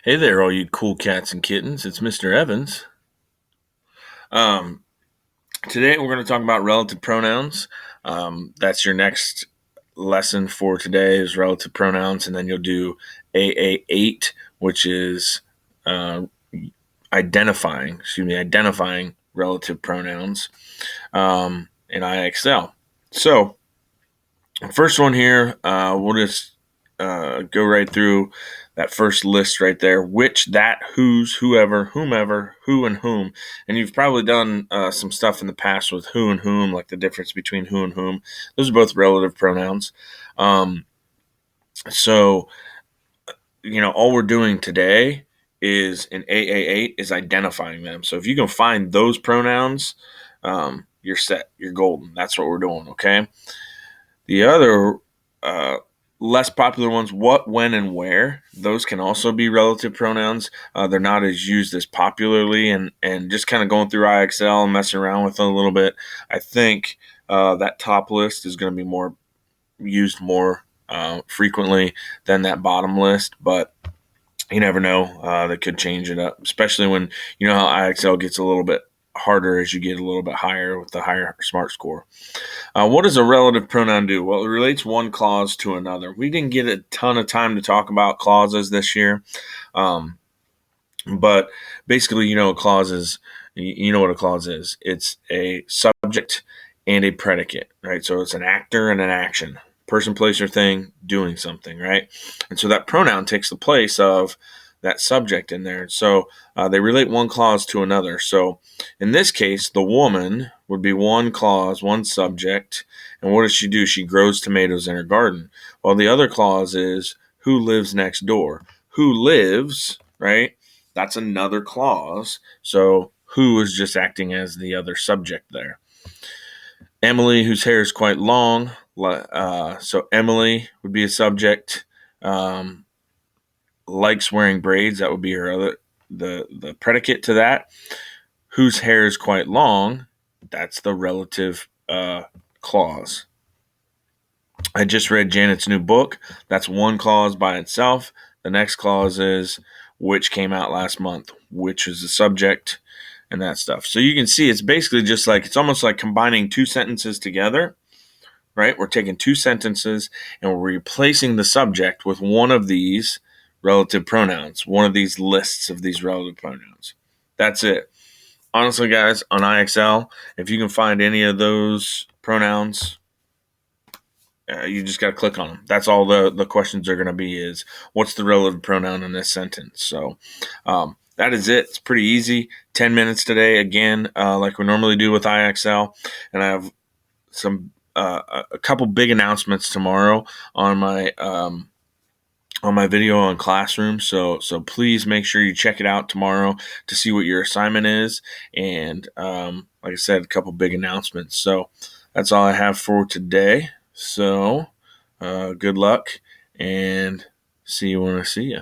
Hey there, all you cool cats and kittens. It's Mr. Evans. Um, Today we're going to talk about relative pronouns. That's your next lesson for today is relative pronouns, and then you'll do AA8, which is uh, identifying relative pronouns in IXL. So, first one here, we'll just go right through that first list right there: which, that, whose, whoever, whomever, who, and whom. And you've probably done some stuff in the past with who and whom, like the difference between who and whom. Those are both relative pronouns. Um, so, all we're doing today is in AA8 is identifying them. So if you can find those pronouns, you're set. You're golden. That's what we're doing, okay? The other uh, less popular ones, what, when, and where, those can also be relative pronouns. They're not as used as popularly, and just kind of going through IXL and messing around with it a little bit, I think that top list is going to be more used more frequently than that bottom list, but you never know. They could change it up, especially when you know how IXL gets a little bit harder as you get a little bit higher with the higher SMART score. What does a relative pronoun do? Well, it relates one clause to another. We didn't get a ton of time to talk about clauses this year, but basically, a clause is, you know what a clause is. It's a subject and a predicate, right? So it's an actor and an action. Person, place, or thing doing something, right? And so that pronoun takes the place of that subject in there. So they relate one clause to another. So in this case, the woman would be one clause, one subject. And what does she do? She grows tomatoes in her garden. Well, the other clause is who lives next door. Who lives, right? That's another clause. So who is just acting as the other subject there. Emily, whose hair is quite long. So Emily would be a subject. Likes wearing braids. That would be her other the predicate to that. Whose hair is quite long. That's the relative clause. I just read Janet's new book. That's one clause by itself. The next clause is which came out last month, which is the subject and that stuff. So you can see it's basically just like, it's almost like combining two sentences together, right? We're taking two sentences and we're replacing the subject with one of these relative pronouns, one of these lists of these relative pronouns. That's it. Honestly, guys, on IXL, if you can find any of those pronouns, you just got to click on them. That's all the questions are going to be is, what's the relative pronoun in this sentence? So that is it. It's pretty easy. 10 minutes today, again, like we normally do with IXL. And I have a couple big announcements tomorrow on my video on Classroom. So please make sure you check it out tomorrow to see what your assignment is. And like I said, a couple big announcements. So that's all I have for today. So good luck and see you when I see you.